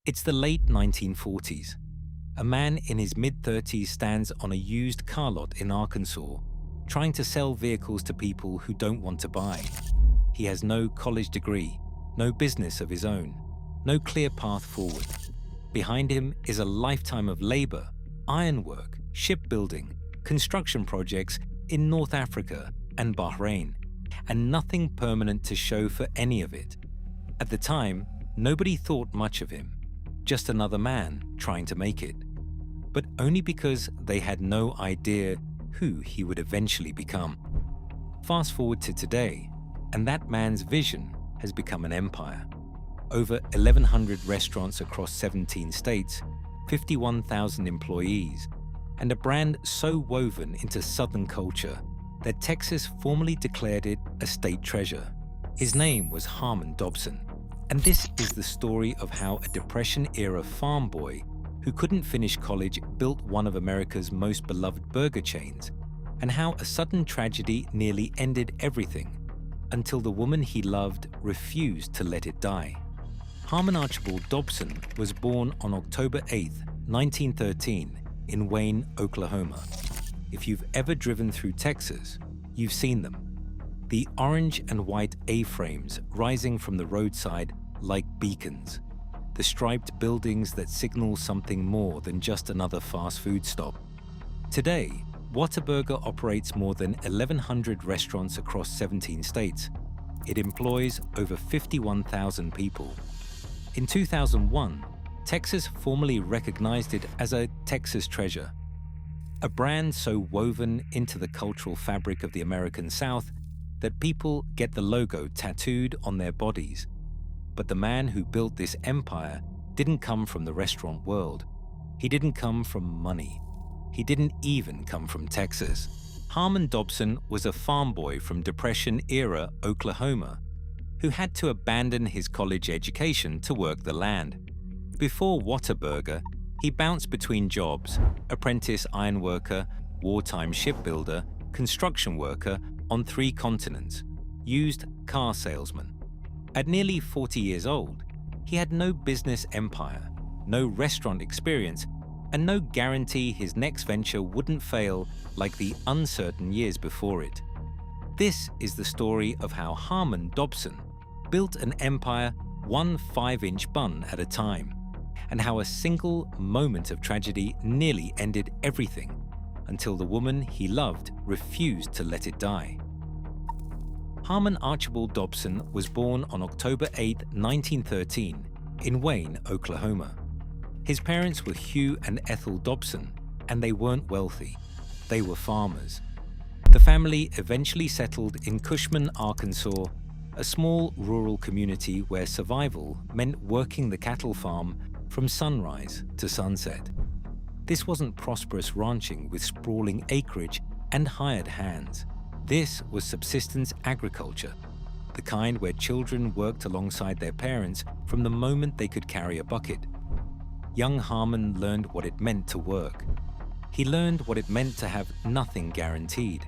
It's the late 1940s. A man in his mid-30s stands on a used car lot in Arkansas, trying to sell vehicles to people who don't want to buy. He has no college degree, no business of his own, no clear path forward. Behind him is a lifetime of labor, ironwork, shipbuilding, construction projects in North Africa and Bahrain, and nothing permanent to show for any of it. At the time, nobody thought much of him, just another man trying to make it, but only because they had no idea who he would eventually become. Fast forward to today, and that man's vision has become an empire. Over 1,100 restaurants across 17 states, 51,000 employees, and a brand so woven into Southern culture that Texas formally declared it a state treasure. His name was Harmon Dobson, and this is the story of how a Depression-era farm boy who couldn't finish college built one of America's most beloved burger chains, and how a sudden tragedy nearly ended everything until the woman he loved refused to let it die. Harmon Archibald Dobson was born on October 8, 1913, in Wayne, Oklahoma. If you've ever driven through Texas, you've seen them. The orange and white A-frames rising from the roadside like beacons. The striped buildings that signal something more than just another fast food stop. Today, Whataburger operates more than 1,100 restaurants across 17 states. It employs over 51,000 people. In 2001, Texas formally recognized it as a Texas treasure, a brand so woven into the cultural fabric of the American South that people get the logo tattooed on their bodies. But the man who built this empire didn't come from the restaurant world. He didn't come from money. He didn't even come from Texas. Harmon Dobson was a farm boy from Depression-era Oklahoma who had to abandon his college education to work the land. Before Whataburger, he bounced between jobs: apprentice ironworker, wartime shipbuilder, construction worker on 3 continents, used car salesman. At nearly 40 years old, he had no business empire, no restaurant experience, and no guarantee his next venture wouldn't fail like the uncertain years before it. This is the story of how Harmon Dobson built an empire one 5-inch bun at a time, and how a single moment of tragedy nearly ended everything until the woman he loved refused to let it die. Harmon Archibald Dobson was born on October 8, 1913, in Wayne, Oklahoma. His parents were Hugh and Ethel Dobson, and they weren't wealthy. They were farmers. The family eventually settled in Cushman, Arkansas, a small rural community where survival meant working the cattle farm from sunrise to sunset. This wasn't prosperous ranching with sprawling acreage and hired hands. This was subsistence agriculture, the kind where children worked alongside their parents from the moment they could carry a bucket. Young Harmon learned what it meant to work. He learned what it meant to have nothing guaranteed.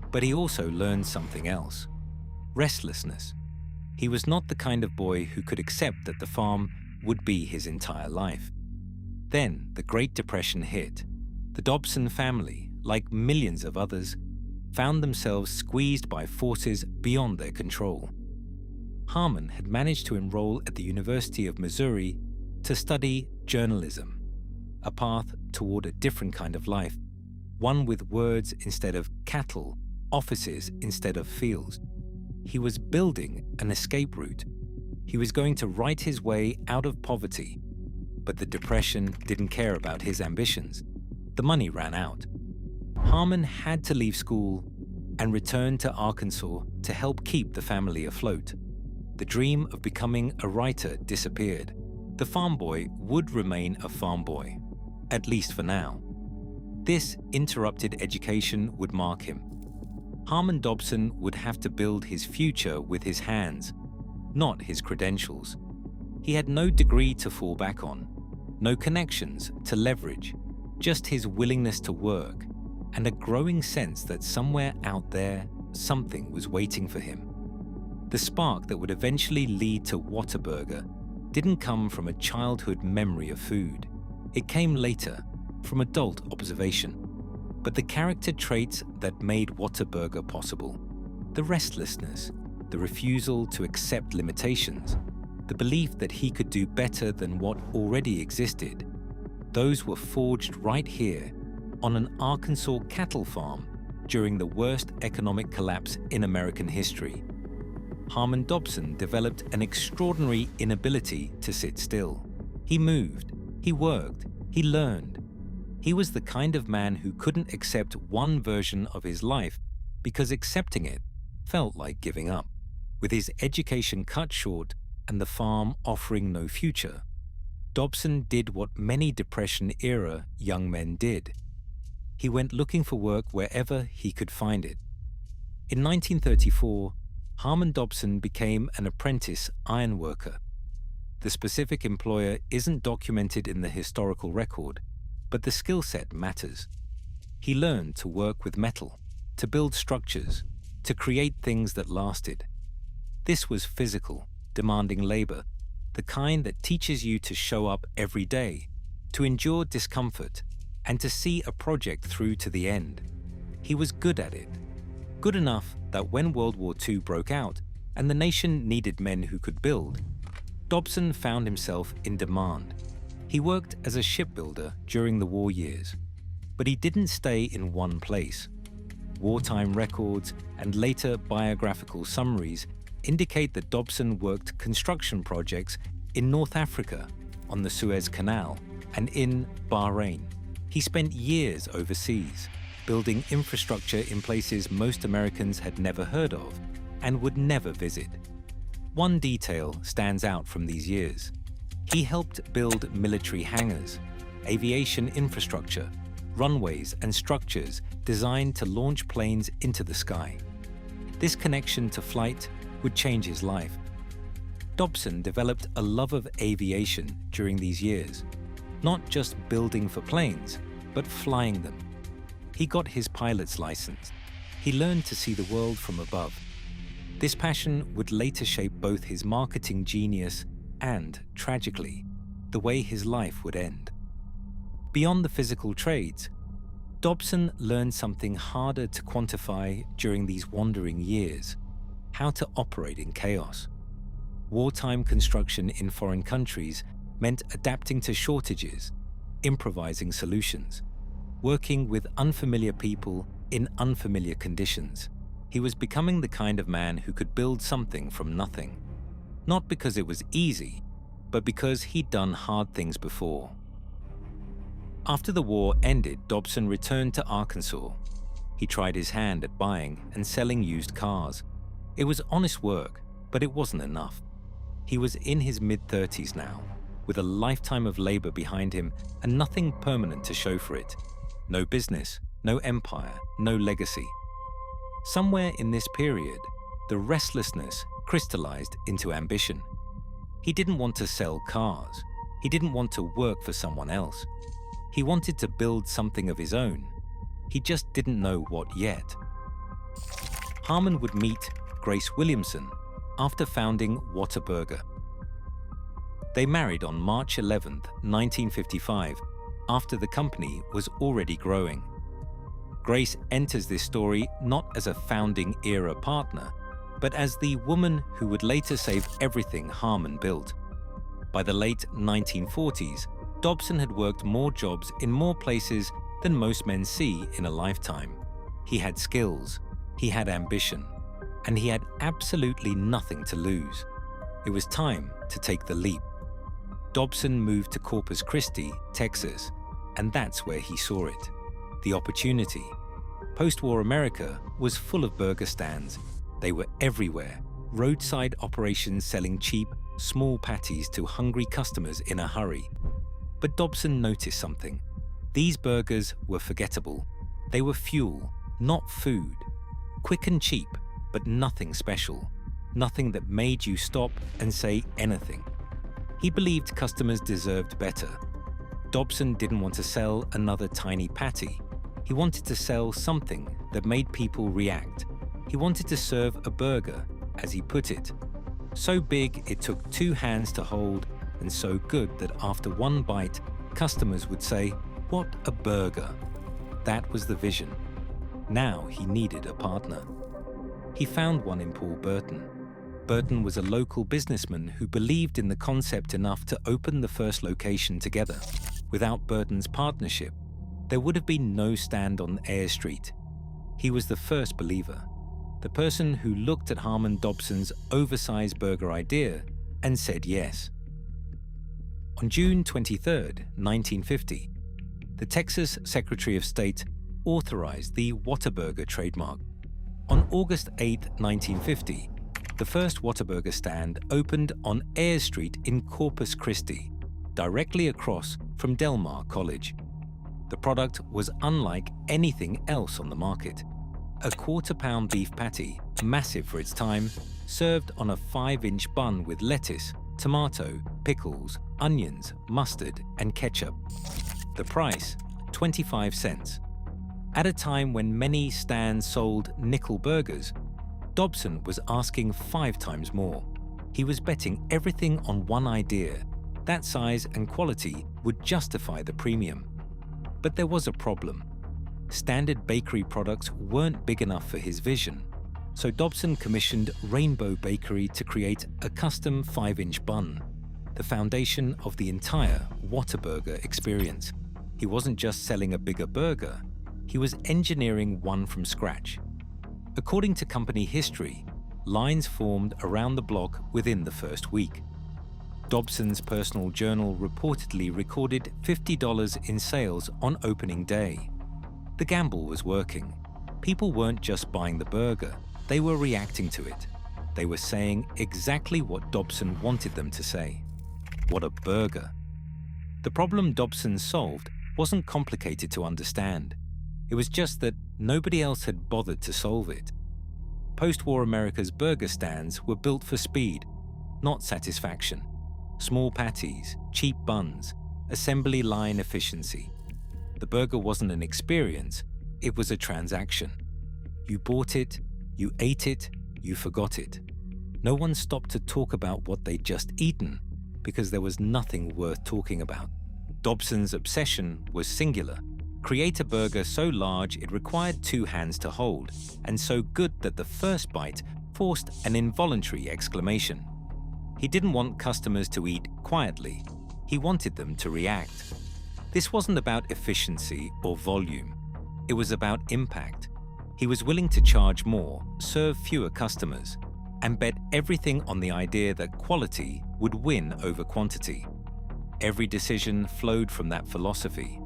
But he also learned something else: restlessness. He was not the kind of boy who could accept that the farm would be his entire life. Then the Great Depression hit. The Dobson family, like millions of others, found themselves squeezed by forces beyond their control. Harmon had managed to enroll at the University of Missouri to study journalism, a path toward a different kind of life, one with words instead of cattle, offices instead of fields. He was building an escape route. He was going to write his way out of poverty, but the Depression didn't care about his ambitions. The money ran out. Harmon had to leave school and return to Arkansas to help keep the family afloat. The dream of becoming a writer disappeared. The farm boy would remain a farm boy, at least for now. This interrupted education would mark him. Harmon Dobson would have to build his future with his hands, not his credentials. He had no degree to fall back on, no connections to leverage, just his willingness to work and a growing sense that somewhere out there, something was waiting for him. The spark that would eventually lead to Whataburger didn't come from a childhood memory of food. It came later, from adult observation. But the character traits that made Whataburger possible, the restlessness, the refusal to accept limitations, the belief that he could do better than what already existed, those were forged right here on an Arkansas cattle farm during the worst economic collapse in American history. Harmon Dobson developed an extraordinary inability to sit still. He moved, he worked, he learned. He was the kind of man who couldn't accept one version of his life because accepting it felt like giving up. With his education cut short and the farm offering no future, Dobson did what many Depression-era young men did. He went looking for work wherever he could find it. In 1934, Harmon Dobson became an apprentice iron worker. The specific employer isn't documented in the historical record, but the skill set matters. He learned to work with metal, to build structures, to create things that lasted. This was physical, demanding labor, the kind that teaches you to show up every day, to endure discomfort, and to see a project through to the end. He was good at it. Good enough that when World War II broke out and the nation needed men who could build, Dobson found himself in demand. He worked as a shipbuilder during the war years, but he didn't stay in one place. Wartime records and later biographical summaries indicate that Dobson worked construction projects in North Africa, on the Suez Canal, and in Bahrain. He spent years overseas, building infrastructure in places most Americans had never heard of and would never visit. One detail stands out from these years. He helped build military hangars, aviation infrastructure, runways and structures designed to launch planes into the sky. This connection to flight would change his life. Dobson developed a love of aviation during these years, not just building for planes, but flying them. He got his pilot's license. He learned to see the world from above. This passion would later shape both his marketing genius and, tragically, the way his life would end. Beyond the physical trades, Dobson learned something harder to quantify during these wandering years: how to operate in chaos. Wartime construction in foreign countries meant adapting to shortages, improvising solutions, working with unfamiliar people in unfamiliar conditions. He was becoming the kind of man who could build something from nothing. Not because it was easy, but because he'd done hard things before. After the war ended, Dobson returned to Arkansas. He tried his hand at buying and selling used cars. It was honest work, but it wasn't enough. He was in his mid-30s now, with a lifetime of labor behind him and nothing permanent to show for it. No business, no empire, no legacy. Somewhere in this period, the restlessness crystallized into ambition. He didn't want to sell cars. He didn't want to work for someone else. He wanted to build something of his own. He just didn't know what yet. Harmon would meet Grace Williamson after founding Whataburger. They married on March 11, 1955, after the company was already growing. Grace enters this story not as a founding-era partner, but as the woman who would later save everything Harmon built. By the late 1940s, Dobson had worked more jobs in more places than most men see in a lifetime. He had skills, he had ambition, and he had absolutely nothing to lose. It was time to take the leap. Dobson moved to Corpus Christi, Texas, and that's where he saw it. The opportunity. Post-war America was full of burger stands. They were everywhere, roadside operations selling cheap, small patties to hungry customers in a hurry. But Dobson noticed something. These burgers were forgettable. They were fuel, not food. Quick and cheap, but nothing special. Nothing that made you stop and say anything. He believed customers deserved better. Dobson didn't want to sell another tiny patty. He wanted to sell something that made people react. He wanted to serve a burger, as he put it, so big it took 2 hands to hold and so good that after one bite, customers would say, "What a burger!" That was the vision. Now he needed a partner. He found one in Paul Burton. Burton was a local businessman who believed in the concept enough to open the first location together. Without Burton's partnership, there would have been no stand on Eyre Street. He was the first believer, the person who looked at Harmon Dobson's oversized burger idea and said yes. On June 23, 1950, the Texas Secretary of State authorized the Whataburger trademark. On August 8, 1950, the first Whataburger stand opened on Eyre Street in Corpus Christi, directly across from Del Mar College. The product was unlike anything else on the market. A quarter-pound beef patty, massive for its time, served on a 5-inch bun with lettuce, tomato, pickles, onions, mustard, and ketchup. The price, 25 cents. At a time when many stands sold nickel burgers, Dobson was asking 5 times more. He was betting everything on one idea: that size and quality would justify the premium. But there was a problem. Standard bakery products weren't big enough for his vision, so Dobson commissioned Rainbow Bakery to create a custom 5-inch bun, the foundation of the entire Whataburger experience. He wasn't just selling a bigger burger, he was engineering one from scratch. According to company history, lines formed around the block within the first week. Dobson's personal journal reportedly recorded $50 in sales on opening day. The gamble was working. People weren't just buying the burger, they were reacting to it. They were saying exactly what Dobson wanted them to say. What a burger. The problem Dobson solved wasn't complicated to understand. It was just that nobody else had bothered to solve it. Post-war America's burger stands were built for speed, not satisfaction. Small patties, cheap buns, assembly line efficiency. The burger wasn't an experience, it was a transaction. You bought it, you ate it, you forgot it. No one stopped to talk about what they'd just eaten because there was nothing worth talking about. Dobson's obsession was singular. Create a burger so large it required 2 hands to hold, and so good that the first bite forced an involuntary exclamation. He didn't want customers to eat quietly, he wanted them to react. This wasn't about efficiency or volume, it was about impact. He was willing to charge more, serve fewer customers, and bet everything on the idea that quality would win over quantity. Every decision flowed from that philosophy,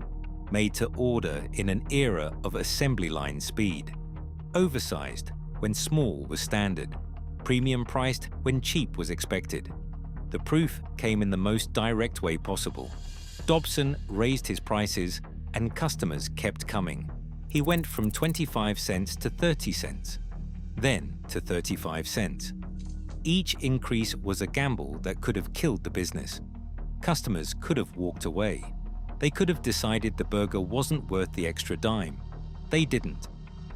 made to order in an era of assembly line speed. Oversized when small was standard, premium priced when cheap was expected. The proof came in the most direct way possible. Dobson raised his prices and customers kept coming. He went from 25 cents to 30 cents, then to 35 cents. Each increase was a gamble that could have killed the business. Customers could have walked away. They could have decided the burger wasn't worth the extra dime. They didn't.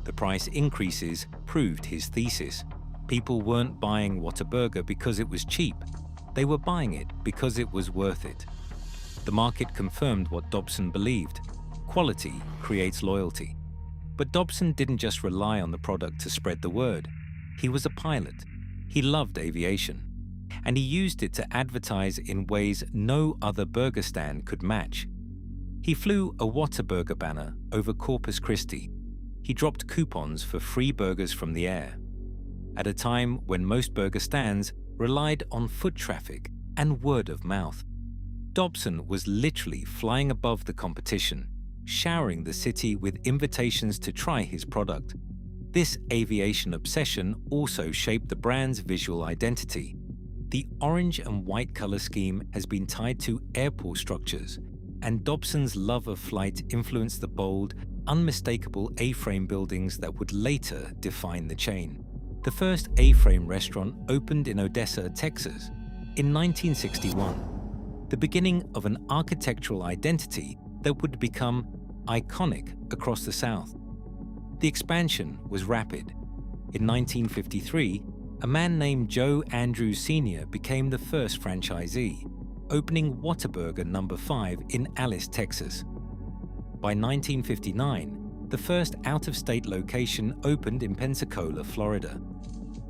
The price increases proved his thesis. People weren't buying Whataburger because it was cheap. They were buying it because it was worth it. The market confirmed what Dobson believed. Quality creates loyalty. But Dobson didn't just rely on the product to spread the word. He was a pilot. He loved aviation. And he used it to advertise in ways no other burger stand could match. He flew a Whataburger banner over Corpus Christi. He dropped coupons for free burgers from the air. At a time when most burger stands relied on foot traffic and word of mouth, Dobson was literally flying above the competition, showering the city with invitations to try his product. This aviation obsession also shaped the brand's visual identity. The orange and white color scheme has been tied to airport structures, and Dobson's love of flight influenced the bold, unmistakable A-frame buildings that would later define the chain. The first A-frame restaurant opened in Odessa, Texas, in 1961, the beginning of an architectural identity that would become iconic across the South. The expansion was rapid. In 1953, a man named Joe Andrews Sr. became the first franchisee. opening Whataburger No. 5 in Alice, Texas. By 1959, the first out-of-state location opened in Pensacola, Florida.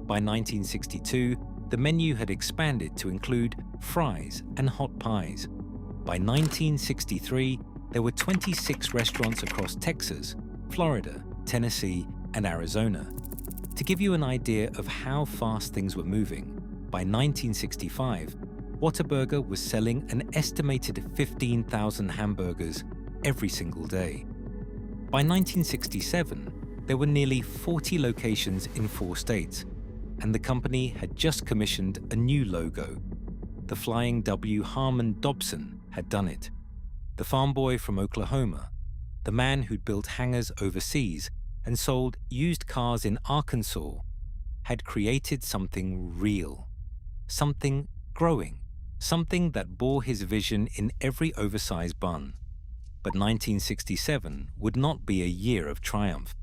By 1962, the menu had expanded to include fries and hot pies. By 1963, there were 26 restaurants across Texas, Florida, Tennessee, and Arizona. To give you an idea of how fast things were moving, by 1965, Whataburger was selling an estimated 15,000 hamburgers every single day. By 1967, there were nearly 40 locations in 4 states, and the company had just commissioned a new logo. The Flying W. Harmon Dobson had done it. The farm boy from Oklahoma, the man who'd built hangars overseas and sold used cars in Arkansas, had created something real, something growing, something that bore his vision in every oversized bun. But 1967 would not be a year of triumph.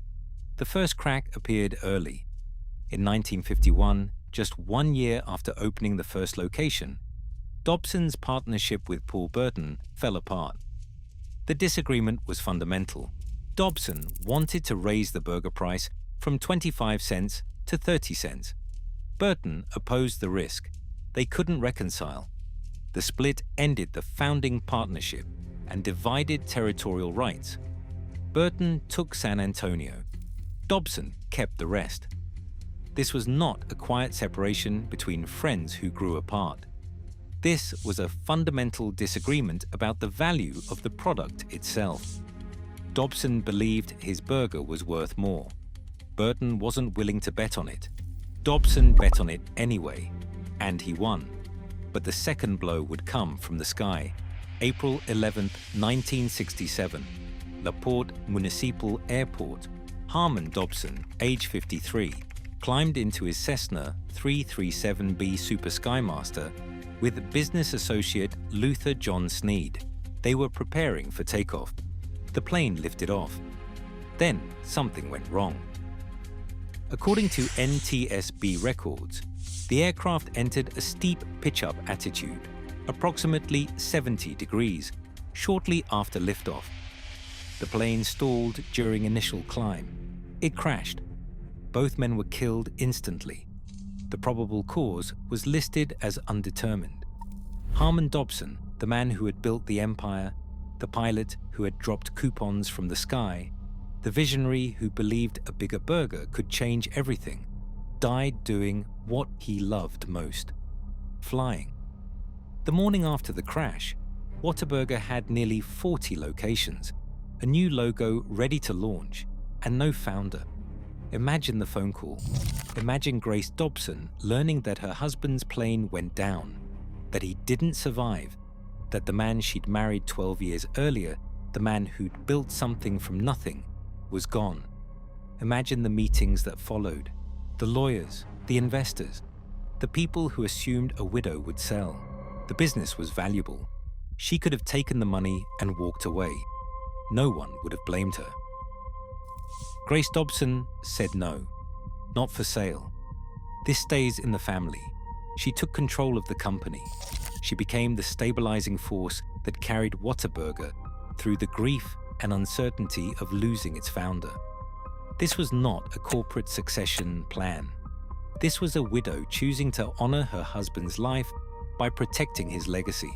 The first crack appeared early. In 1951, just 1 year after opening the first location, Dobson's partnership with Paul Burton fell apart. The disagreement was fundamental. Dobson wanted to raise the burger price from 25 cents to 30 cents. Burton opposed the risk. They couldn't reconcile. The split ended the founding partnership and divided territorial rights. Burton took San Antonio. Dobson kept the rest. This was not a quiet separation between friends who grew apart. This was a fundamental disagreement about the value of the product itself. Dobson believed his burger was worth more. Burton wasn't willing to bet on it. Dobson bet on it anyway, and he won. But the second blow would come from the sky. April 11, 1967, La Porte Municipal Airport. Harmon Dobson, age 53, climbed into his Cessna 337B Super Skymaster with business associate Luther John Sneed. They were preparing for takeoff. The plane lifted off. Then something went wrong. According to NTSB records, the aircraft entered a steep pitch-up attitude, approximately 70 degrees, shortly after liftoff. The plane stalled during initial climb. It crashed. Both men were killed instantly. The probable cause was listed as undetermined. Harmon Dobson, the man who had built the empire, the pilot who had dropped coupons from the sky, the visionary who believed a bigger burger could change everything, died doing what he loved most: flying. The morning after the crash, Whataburger had nearly 40 locations, a new logo ready to launch, and no founder. Imagine the phone call. Imagine Grace Dobson learning that her husband's plane went down, that he didn't survive, that the man she'd married 12 years earlier, the man who'd built something from nothing, was gone. Imagine the meetings that followed, the lawyers, the investors, the people who assumed a widow would sell. The business was valuable. She could have taken the money and walked away. No one would have blamed her. Grace Dobson said no, not for sale. This stays in the family. She took control of the company. She became the stabilizing force that carried Whataburger through the grief and uncertainty of losing its founder. This was not a corporate succession plan. This was a widow choosing to honor her husband's life by protecting his legacy.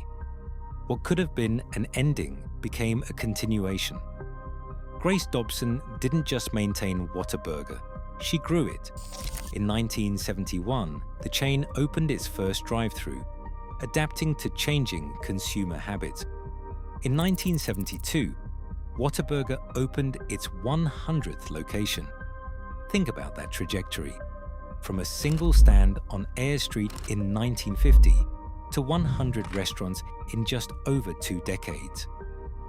What could have been an ending became a continuation. Grace Dobson didn't just maintain Whataburger, she grew it. In 1971, the chain opened its first drive-thru, adapting to changing consumer habits. In 1972, Whataburger opened its 100th location. Think about that trajectory. From a single stand on Ayr Street in 1950 to 100 restaurants in just over 2 decades.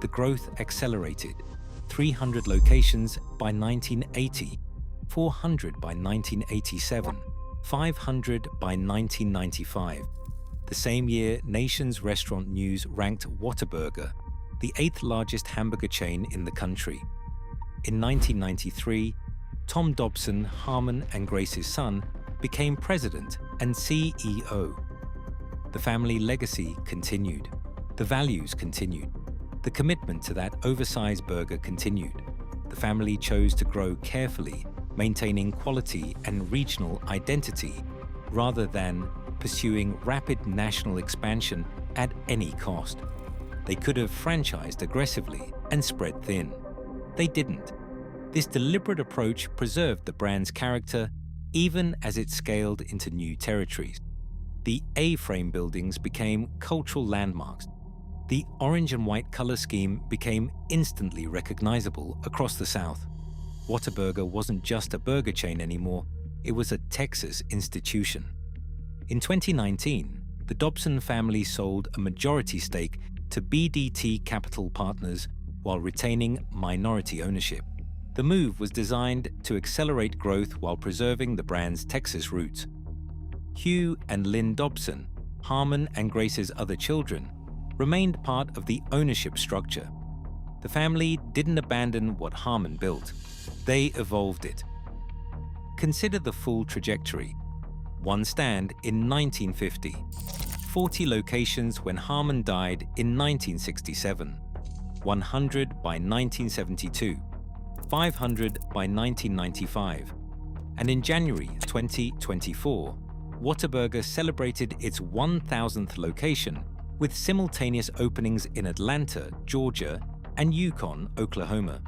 The growth accelerated. 300 locations by 1980, 400 by 1987, 500 by 1995. The same year, Nation's Restaurant News ranked Whataburger the 8th largest hamburger chain in the country. In 1993, Tom Dobson, Harmon and Grace's son, became president and CEO. The family legacy continued. The values continued. The commitment to that oversized burger continued. The family chose to grow carefully, maintaining quality and regional identity, rather than pursuing rapid national expansion at any cost. They could have franchised aggressively and spread thin. They didn't. This deliberate approach preserved the brand's character even as it scaled into new territories. The A-frame buildings became cultural landmarks. The orange and white color scheme became instantly recognizable across the South. Whataburger wasn't just a burger chain anymore, it was a Texas institution. In 2019, the Dobson family sold a majority stake to BDT Capital Partners while retaining minority ownership. The move was designed to accelerate growth while preserving the brand's Texas roots. Hugh and Lynn Dobson, Harmon and Grace's other children, remained part of the ownership structure. The family didn't abandon what Harmon built. They evolved it. Consider the full trajectory. One stand in 1950, 40 locations when Harmon died in 1967, 100 by 1972, 500 by 1995, and in January 2024, Whataburger celebrated its 1,000th location with simultaneous openings in Atlanta, Georgia, and Yukon, Oklahoma.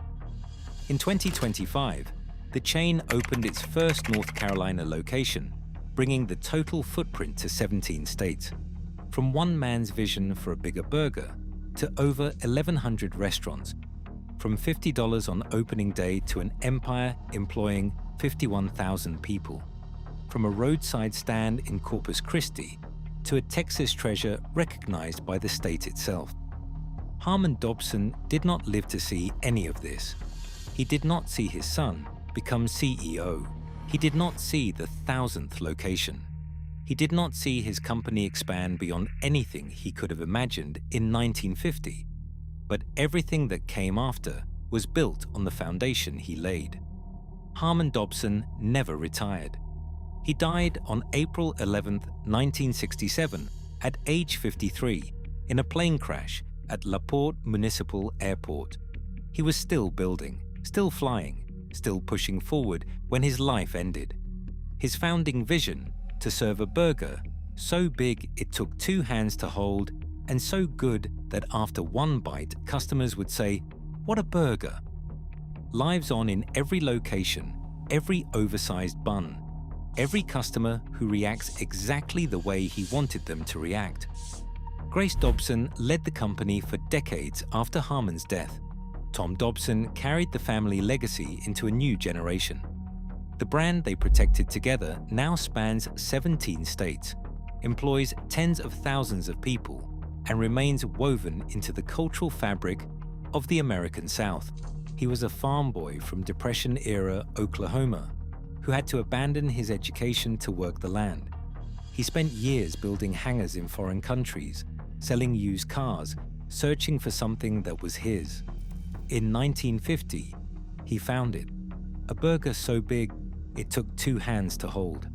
In 2025, the chain opened its first North Carolina location, bringing the total footprint to 17 states. From one man's vision for a bigger burger to over 1,100 restaurants, from $50 on opening day to an empire employing 51,000 people, from a roadside stand in Corpus Christi to a Texas treasure recognized by the state itself. Harmon Dobson did not live to see any of this. He did not see his son become CEO. He did not see the 1,000th location. He did not see his company expand beyond anything he could have imagined in 1950. But everything that came after was built on the foundation he laid. Harmon Dobson never retired. He died on April 11, 1967, at age 53, in a plane crash at La Porte Municipal Airport. He was still building, still flying, still pushing forward when his life ended. His founding vision, to serve a burger so big it took 2 hands to hold and so good that after one bite, customers would say, "What a burger!" Lives on in every location, every oversized bun, every customer who reacts exactly the way he wanted them to react. Grace Dobson led the company for decades after Harmon's death. Tom Dobson carried the family legacy into a new generation. The brand they protected together now spans 17 states, employs tens of thousands of people, and remains woven into the cultural fabric of the American South. He was a farm boy from Depression-era Oklahoma who had to abandon his education to work the land. He spent years building hangars in foreign countries, selling used cars, searching for something that was his. In 1950, he found it, a burger so big it took 2 hands to hold.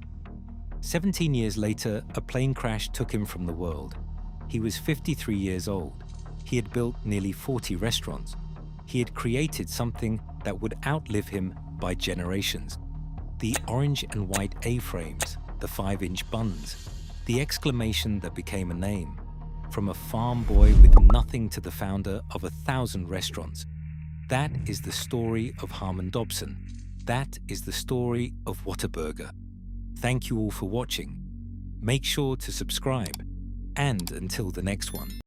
17 years later, a plane crash took him from the world. He was 53 years old. He had built nearly 40 restaurants. He had created something that would outlive him by generations. The orange and white A-frames, the 5-inch buns, the exclamation that became a name. From a farm boy with nothing to the founder of 1,000 restaurants. That is the story of Harmon Dobson. That is the story of Whataburger. Thank you all for watching. Make sure to subscribe. And until the next one.